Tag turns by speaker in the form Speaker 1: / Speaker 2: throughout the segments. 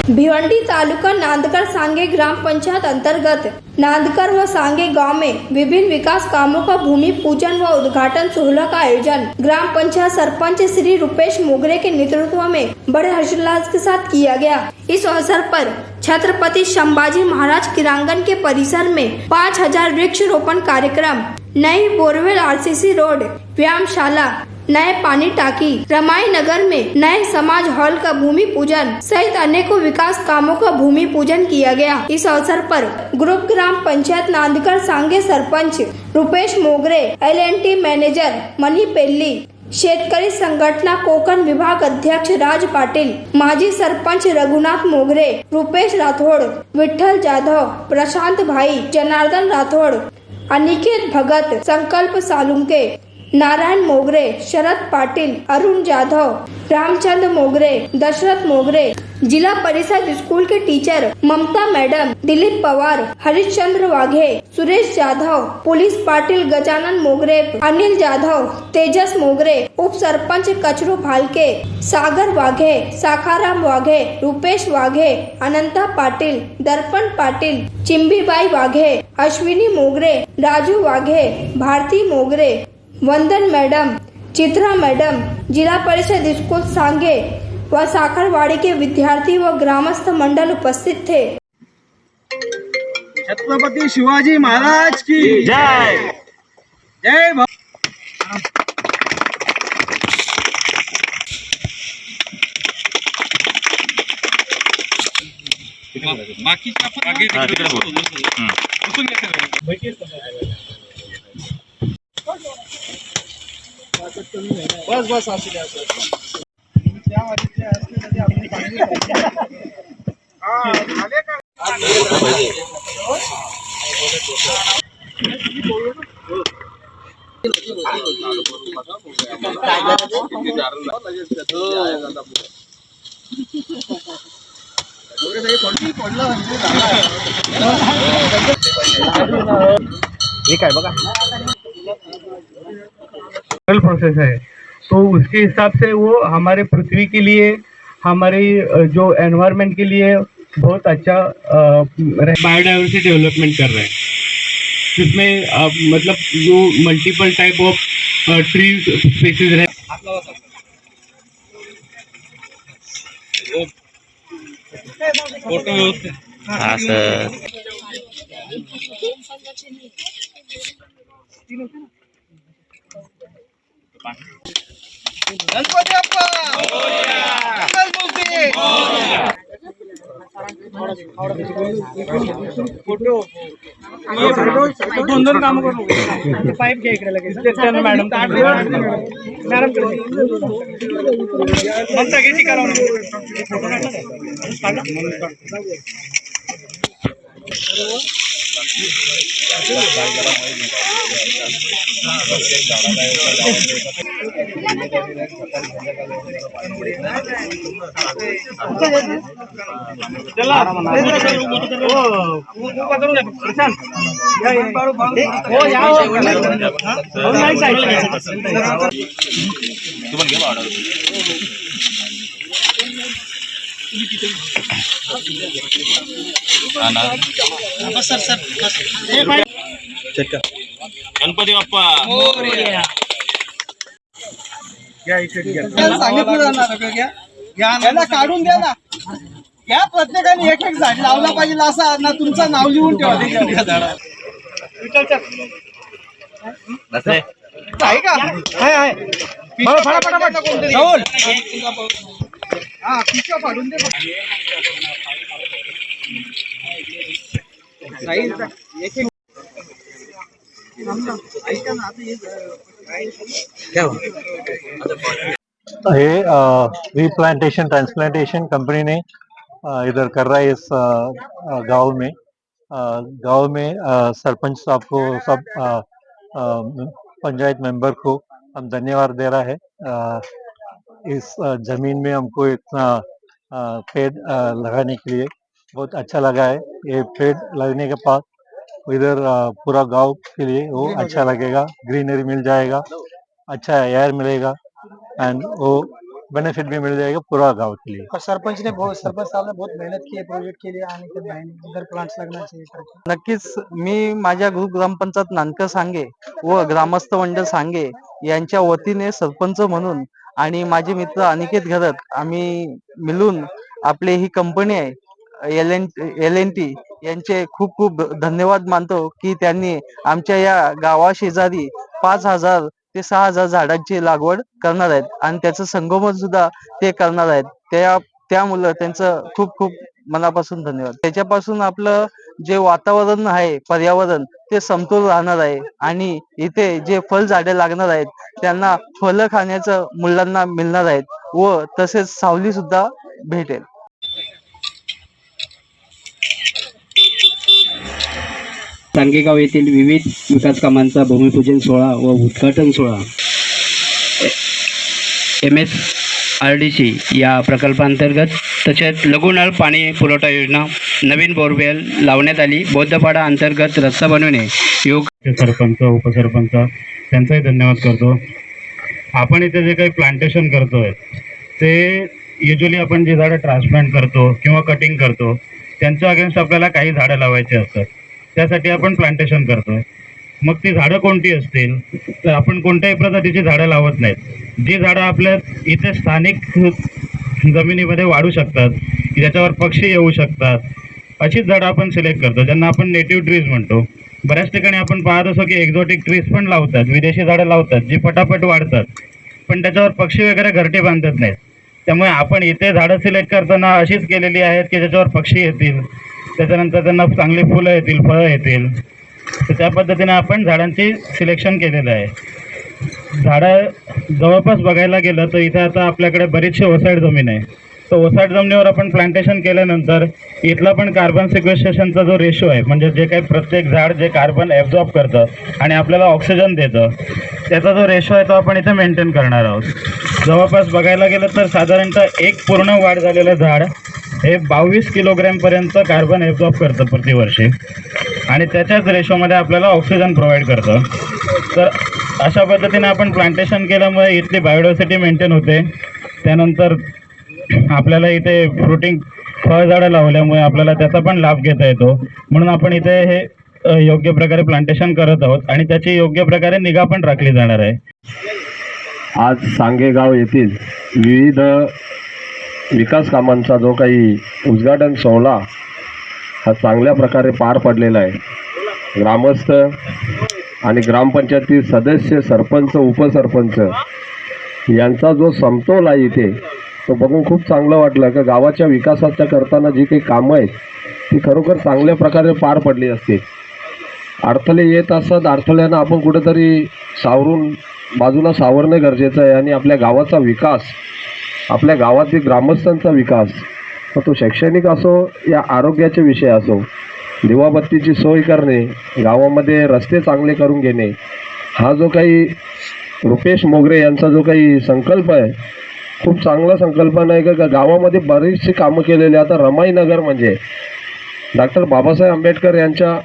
Speaker 1: भिवंडी तालुका नांदकर सांगे ग्राम पंचायत अंतर्गत नांदकर व सांगे गांव में विभिन्न विकास कामों का भूमि पूजन व उद्घाटन सोहला का आयोजन ग्राम पंचायत सरपंच श्री रुपेश मोगरे के नेतृत्व में बड़े हर्षोल्लास के साथ किया गया। इस अवसर पर छत्रपति संभाजी महाराज क्रीड़ांगन के परिसर में 5000 वृक्ष रोपण कार्यक्रम, नई बोरवेल आरसीसी रोड, व्यायामशाला, नए पानी टाकी, रमाई नगर में नए समाज हॉल का भूमि पूजन सहित अनेकों विकास कामों का भूमि पूजन किया गया। इस अवसर पर ग्रुप ग्राम पंचायत नांदकर सांगे सरपंच रुपेश मोगरे, LNT मैनेजर मनी पेल्ली, शेतकरी संघटना कोकण विभाग अध्यक्ष राज पाटिल, माजी सरपंच रघुनाथ मोगरे, रुपेश राठौड़, विठ्ठल जाधव, प्रशांत भाई, जनार्दन राठौड़, अनिकेत भगत, संकल्प सालुंके, नारायण मोगरे, शरद पाटिल, अरुण जाधव, रामचंद्र मोगरे, दशरथ मोगरे, जिला परिषद स्कूल के teacher Mamta madam, Dilip Pawar, Harishchandra Waghe, Suresh Jadhav, police Patil Gajanan Mogre, Anil Jadhav, Tejas मोगरे, उप सरपंच कचरू भालके, सागर वाघे, साखाराम वाघे, रुपेश वाघे, अनंता पाटिल, दर्पण पाटिल, चिंबीबाई वाघे, अश्विनी मोगरे, राजू वाघे, भारती मोगरे, वंदन मैडम, चित्रा मैडम, जिला परिषद स्कूल सांगे व साखरवाड़ी के विद्यार्थी व ग्रामस्थ मंडल उपस्थित थे।
Speaker 2: छत्रपति शिवाजी महाराज की जय। जय बाकी बस बस
Speaker 3: प्रोसेस है, तो उसके हिसाब से वो हमारे पृथ्वी के लिए, हमारे जो एनवायरनमेंट के लिए बहुत अच्छा बायोडाइवर्सिटी डेवलपमेंट कर रहे हैं, जिसमें मतलब जो multiple type of tree species रहे।
Speaker 4: हाँ सर,
Speaker 2: गणपती बाप्पा दोन काम करू पाईप घ्या इकडे लगेच मॅडम ममता किती करा
Speaker 4: गणपती बाप्पा
Speaker 2: याला काढून द्या ना, या प्रत्येकाने एक एक झाड लावला पाहिजे असं ना, तुमचं नाव लिहून ठेवा आहे का? आहे कोणतरी हा पिशव्या फाडून दे
Speaker 5: ये रीप्लांटेशन ट्रांसप्लांटेशन कंपनी ने इधर कर रहा है इस गांव में सरपंच साहब को, सब पंचायत मेंबर को हम धन्यवाद दे रहा है। इस जमीन में हमको इतना पेड़ लगाने के लिए बहुत अच्छा लगा है। ये पेड़ लगने के बाद इधर पूरा गांव के लिए वो अच्छा लगेगा, ग्रीनरी मिल जाएगा, अच्छा एयर मिलेगा एंड वो बेनिफिट भी मिल जाएगा पूरा गांव के लिए।
Speaker 2: और सरपंच साहब ने बहुत मेहनत की है प्रोजेक्ट के लिए, आने के बाद इधर प्लांट्स लगना चाहिए करके।
Speaker 6: नक्कीच मी माझ्या ग्रुप ग्रामपंचायत नांदकर सांगे व ग्रामस्थ मंडळ सांगे यांच्या वतीने सरपंच म्हणून आणि माझे मित्र अनिकेत घरत आम्ही मिळून आपली ही कंपनी आहे LNT यांचे खूप खूप धन्यवाद मानतो की त्यांनी आमच्या या गावाशेजारी 5,000 ते 6,000 झाडांची लागवड करणार आहेत आणि त्याचं संगोपन सुद्धा ते करणार आहेत। त्यामुळे त्यांचं खूप खूप मनापासून धन्यवाद। त्याच्यापासून आपलं जे वातावरण आहे पर्यावरण ते समतोल राहणार आहे आणि इथे जे फळ झाडे लागणार आहेत त्यांना फळं खाण्याचं मुलांना मिळणार आहेत व तसेच सावली सुद्धा भेटेल।
Speaker 7: सांगेगाव येथील विविध विकास कामांचा भूमिपूजन सोहळा व उद्घाटन सोहळा MSRDC या प्रकल्पांतर्गत तसेच लघुनळ पाणी पुरवठा योजना नवीन बोरवेल लावण्यात आली। बौद्धपाडा अंतर्गत रस्ता बनवणे
Speaker 3: सरपंच उपसरपंच त्यांचाही धन्यवाद करतो। आपण इथे जे काही प्लांटेशन करतोय ते युजली आपण जी झाडं ट्रान्सप्लांट करतो किंवा कटिंग करतो त्यांच्या अगेन्स्ट आपल्याला काही झाडं लावायची असतात, त्यासाठी आपण प्लांटेशन करतोय। मग ती झाडं कोणती असतील तर आपण कोणत्याही प्रजातीची झाडं लावत नाहीत। जी झाडं आपल्या इथे स्थानिक जमिनीमध्ये वाढू शकतात, ज्याच्यावर पक्षी येऊ शकतात, अशीच झाडं आपण सिलेक्ट करतो, ज्यांना आपण नेटिव्ह ट्रीज म्हणतो। बऱ्याच ठिकाणी आपण पाहत असो की एक्झॉटिक ट्रीज पण लावतात, विदेशी झाडं लावतात जी पटापट वाढतात, पण त्याच्यावर पक्षी वगैरे घरटे बांधत नाहीत। त्यामुळे आपण इथे झाडं सिलेक्ट करताना अशीच केलेली आहेत की ज्याच्यावर पक्षी येतील, त्याच्यानंतर त्यांना चांगली फुलं येतील, फळं येतील, तर त्या पद्धतीने आपण झाडांची सिलेक्शन केलेलं आहे। झाडं जवळपास बघायला गेलं तर इथे आता आपल्याकडे बरीचशी ओसाड जमीन आहे, तर ओसाड जमिनीवर आपण प्लांटेशन केल्यानंतर इथला पण कार्बन सिक्वेस्ट्रेशनचा जो रेशो आहे, म्हणजे जे काही प्रत्येक झाड जे कार्बन ॲब्झॉर्ब करतं आणि आपल्याला ऑक्सिजन देतं, त्याचा जो रेशो आहे तो आपण इथे मेंटेन करणार आहोत। जवळपास बघायला गेलं तर साधारणतः एक पूर्ण वाढ झालेलं झाड हे 22 किलोग्रॅमपर्यंत कार्बन ॲब्झॉर्ब करतं प्रतिवर्षी आणि त्याच्याच रेशोमध्ये आपल्याला ऑक्सिजन प्रोव्हाइड करतं। तर अशा पद्धतीने आपण प्लांटेशन केल्यामुळे इथली बायोडायव्हर्सिटी मेंटेन होते। त्यानंतर आपल्याला इथे फ्रुटिंग फळझाडं लावल्यामुळे आपल्याला त्याचा पण लाभ घेता येतो, म्हणून आपण इथे हे योग्य प्रकारे प्लांटेशन करत आहोत आणि त्याची योग्य प्रकारे निगा पण राखली जाणार आहे।
Speaker 8: आज सांगेगाव येथील विविध विकास कामांचा जो काही उद्घाटन सोहळा हा चांगल्या प्रकारे पार पडलेला आहे। ग्रामस्थ आणि ग्रामपंचायती सदस्य, सरपंच, उपसरपंच यांचा जो समतोल आहे इथे तो बघून खूप चांगलं वाटलं की गावाच्या विकासाच्या करताना जी काही कामं आहेत ती खरोखर चांगल्या प्रकारे पार पडली असतील। अडथळे येत असतात, अडथळ्यांना आपण कुठेतरी सावरून बाजूला सावरणं गरजेचं आहे आणि आपल्या गावाचा विकास, आपल्या गावातील ग्रामस्थांचा विकास, मग तो शैक्षणिक असो या आरोग्याचे विषय असो, दिवाबत्तीची सोय करणे, गावामध्ये रस्ते चांगले करून घेणे, हा जो काही रुपेश मोगरे यांचा जो काही संकल्प आहे खूप चांगला संकल्पना आहे का गावामध्ये बरीचशी कामं केलेली। आता रमाईनगर म्हणजे डॉक्टर बाबासाहेब आंबेडकर यांच्या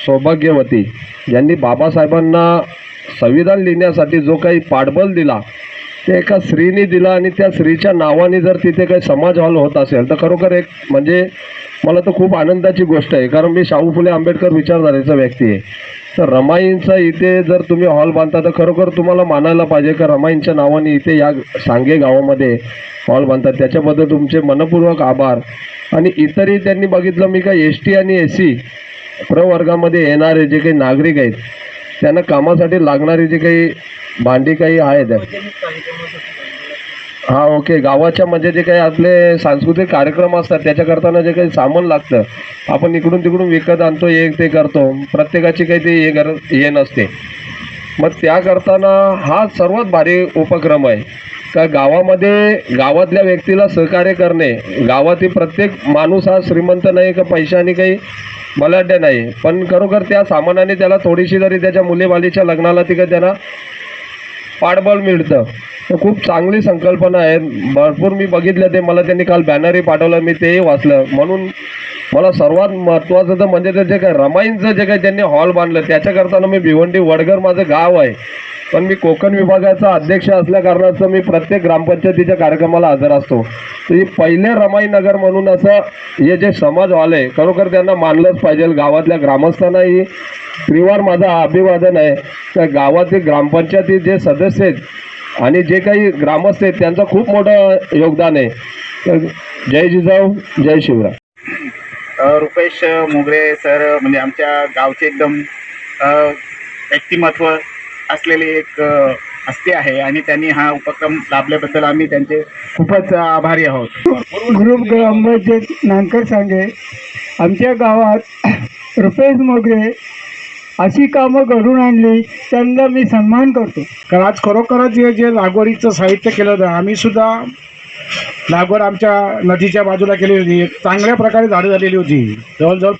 Speaker 8: सौभाग्यवती ज्यांनी बाबासाहेबांना संविधान लिहिण्यासाठी जो काही पाठबळ दिला ते एका स्त्रीने दिला आणि त्या स्त्रीच्या नावाने जर तिथे काही समाज हॉल होत असेल तर खरोखर एक म्हणजे मला तर खूप आनंदाची गोष्ट आहे, कारण मी शाहू फुले आंबेडकर विचारधारेचा व्यक्ती आहे। तर रमाईंचा इथे जर तुम्ही हॉल बांधता तर खरोखर तुम्हाला मानायला पाहिजे का रमाईंच्या नावाने इथे या सांगे गावामध्ये हॉल बांधतात, त्याच्याबद्दल तुमचे मनपूर्वक आभार। आणि इतरही त्यांनी बघितलं मी का ST आणि SC प्रवर्गामध्ये येणारे जे काही नागरिक आहेत त्यांना कामासाठी लागणारी जे काही भांडी काही आहेत, हा ओके, गावाच्या म्हणजे जे काही आपले सांस्कृतिक कार्यक्रम असतात त्याच्या करताना जे काही सामान लागतं आपण इकडून तिकडून विकत आणतो, हे ते करतो, प्रत्येकाची काही ते हे नसते। मग त्या करताना हा सर्वात भारी उपक्रम आहे का गावामध्ये गावातल्या व्यक्तीला सहकार्य करणे। गावातील प्रत्येक माणूस हा श्रीमंत नाही का पैशाने काही बलाढ्य नाही, पण खरोखर त्या सामानाने त्याला थोडीशी जरी त्याच्या मुलीबालीच्या लग्नाला तिकडे त्यांना पाठबळ मिळतं। तर खूप चांगली संकल्पना आहे, भरपूर मी बघितलं ते, मला त्यांनी काल बॅनरही पाठवलं, मी तेही वाचलं, म्हणून मला सर्वात महत्त्वाचं तर म्हणजे ते जे काय रमाईंचं जे काही त्यांनी हॉल बांधलं त्याच्याकरता मी भिवंडी वडगर माझं गाव आहे, पण मी कोकण विभागाचा अध्यक्ष असल्या कारणाचं मी प्रत्येक ग्रामपंचायतीच्या कार्यक्रमाला हजर असतो. तर ही पहिले रमाई नगर म्हणून असं हे जे समाज हॉल आहे खरोखर त्यांना मानलंच पाहिजे. गावातल्या ग्रामस्थांनाही त्रिवार माझा अभिवादन आहे. त्या गावातील ग्रामपंचायती जे सदस्य आहेत आणि जे काही ग्रामस्थ आहेत त्यांचं खूप मोठं योगदान आहे. तर जय जिजाऊ, जय शिवराय.
Speaker 9: रुपेश मोगरे सर म्हणजे आमच्या गावचे एकदम व्यक्तिमत्व असलेले एक हस्ती आहे आणि त्यांनी हा उपक्रम लाभल्याबद्दल आम्ही त्यांचे खूपच आभारी आहोत.
Speaker 3: ग्रुप ग्रामपंचायत नानकर सांगे आमच्या गावात रुपेश मोगरे अशी कामं घडून आणली त्यांना मी सन्मान करतो.
Speaker 2: कारण आज खरोखरच जे लागवडीचं साहित्य केलं होतं, आम्ही सुद्धा लागवड आमच्या नदीच्या बाजूला केली होती. चांगल्या प्रकारे झाडं झालेली होती. जवळजवळ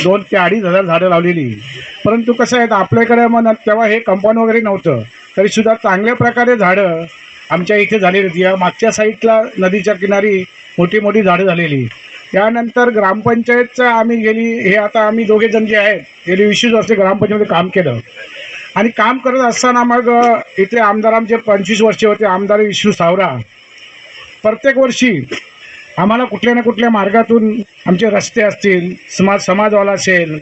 Speaker 2: 2 ते 2.5 झाडं लावलेली. परंतु कसं आहे आपल्याकडे मग तेव्हा हे कंपाऊंड वगैरे नव्हतं, तरीसुद्धा चांगल्या प्रकारे झाडं आमच्या इथे झालेली होती. या मागच्या साईडला नदीच्या किनारी मोठी मोठी झाडं झालेली. त्यानंतर ग्रामपंचायतचं आम्ही हे आता आम्ही दोघे जण जे आहेत गेली 20 वर्षे ग्रामपंचायतीमध्ये काम केलं आणि काम करत असताना मग इथे आमदार आमचे 25 वर्षे होते आमदार विष्णू सावरा. प्रत्येक वर्षी आम्हाला कुठल्या ना कुठल्या मार्गातून आमचे रस्ते असतील, समाजवाला असेल,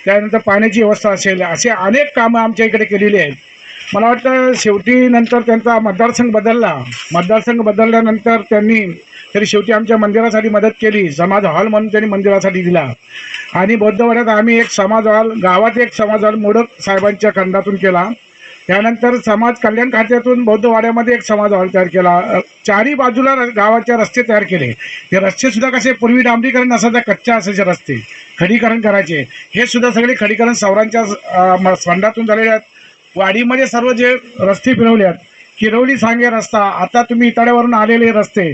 Speaker 2: त्यानंतर पाण्याची व्यवस्था असेल, असे अनेक कामं आमच्या इकडे केलेली आहेत. मला वाटतं शेवटी नंतर त्यांचा मतदारसंघ बदलल्यानंतर त्यांनी तरी शेवटी आमच्या मंदिरासाठी मदत केली. समाज हॉल म्हणून त्यांनी मंदिरासाठी दिला आणि बौद्धवाड्यात आम्ही एक समाज हॉल गावात एक समाज हॉल मोडक साहेबांच्या खंडातून केला. त्यानंतर समाज कल्याण खात्यातून बौद्धवाड्यामध्ये एक समाज हॉल तयार केला. चारही बाजूला गावाचे रस्ते तयार केले. ते रस्तेसुद्धा कसे पूर्वी डांबरीकरण नसायचे, कच्च्या असायचे रस्ते, खडीकरण करायचे. हे सुद्धा सगळे खडीकरण सौरांच्या फंडातून झालेले आहेत. वाडीमध्ये सर्व जे रस्ते फिरवले आहेत, किरवली सांगे रस्ता, आता तुम्ही इटाड्यावरून आलेले रस्ते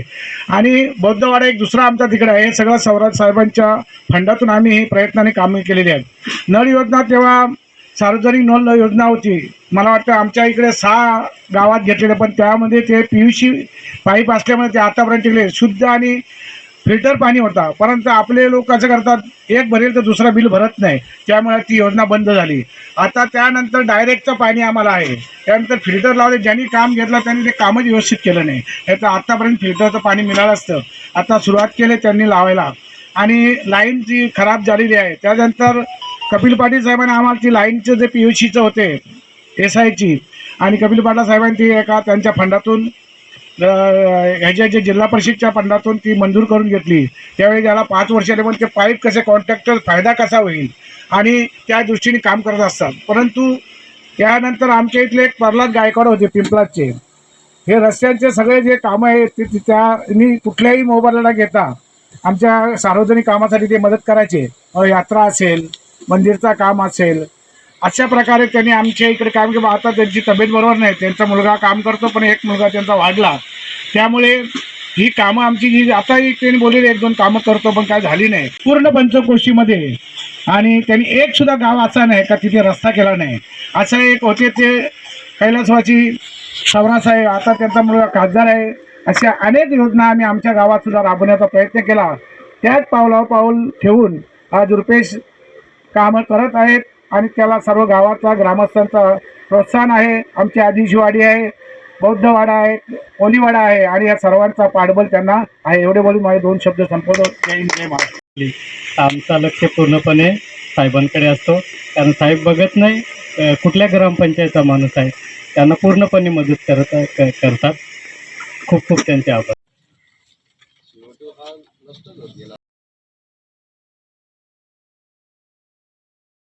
Speaker 2: आणि बौद्धवाडा एक दुसरा आमचा तिकडे आहे. हे सगळं सौराज साहेबांच्या फंडातून आम्ही हे प्रयत्नाने कामे केलेली आहेत. नळ योजना तेव्हा सार्वजनिक नळ योजना होती. मला वाटतं आमच्या इकडे 6 गावात घेतलेले, पण त्यामध्ये ते PVC पाईप असल्यामुळे ते आतापर्यंत टिकले. शुद्ध आणि फिल्टर पाणी होता. परंतु आपले लोक कसं करतात, एक भरेल तर दुसरा बिल भरत नाही, त्यामुळे ती योजना बंद झाली. आता त्यानंतर डायरेक्टचं पाणी आम्हाला आहे. त्यानंतर फिल्टर लावले. ज्यांनी काम घेतलं त्यांनी ते कामच व्यवस्थित केलं नाही. याचं आत्तापर्यंत फिल्टरचं पाणी मिळालं असतं. आता सुरुवात केली त्यांनी लावायला आणि लाईन जी खराब झालेली आहे. त्यानंतर कपिल पाटील साहेबांनी आम्हाला ती लाईनचं जे PVCचं होते SIची आणि कपिल पाटील साहेबांनी ती एका त्यांच्या फंडातून ह्याच्या जे जिल्हा परिषदच्या फंडातून ती मंजूर करून घेतली. त्यावेळी त्याला 5 वर्ष आले, पण ते पाईप कसे कॉन्ट्रॅक्टर फायदा कसा होईल आणि त्या दृष्टीने काम करत असतात. परंतु त्यानंतर आमच्या इथले एक प्रल्हाद गायकवाड होते पिंपलादचे. हे रस्त्यांचे सगळे जे कामं आहेत ते त्यांनी कुठल्याही मोबाईलला घेता आमच्या सार्वजनिक कामासाठी ते मदत करायचे. यात्रा असेल, मंदिरचा काम असेल, अशा प्रकारे त्यांनी आमच्या इकडे काम केलं. आता त्यांची तब्येत बरोबर नाही, त्यांचा मुलगा काम करतो, पण एक मुलगा त्यांचा वाढला. त्यामुळे ही कामं आमची जी आताही त्यांनी बोललेली 1-2 कामं करतो, पण काय झाली नाही पूर्ण पंचकोशीमध्ये. आणि त्यांनी एक सुद्धा गाव असा नाही का तिथे रस्ता केला नाही. असं एक होते ते कैलासवासी साहेब, आता त्यांचा मुलगा खासदार आहे. अशा अनेक योजना आम्ही आमच्या गावात सुद्धा राबवण्याचा प्रयत्न केला. त्याच पावलावर पाऊल ठेवून आज रुपेश कामं करत आहेत आणि त्याला सर्व गावाचा ग्रामस्थांचा प्रोत्साहन आहे. आमची आदिशिवाडी आहे, बौद्धवाडा आहे, कोलीवाडा आहे आणि या सर्वांचा पाठबळ त्यांना आहे. एवढे बोलून माझे 2 शब्द संपवतो. जय हिंद, जय महाराष्ट्र.
Speaker 3: आमचा लक्ष पूर्णपणे साहेबांकडे असतो, कारण साहेब बघत नाही कुठल्या ग्रामपंचायतचा माणूस आहे, त्यांना पूर्णपणे मदत करतात. खूप खूप त्यांचे आभार.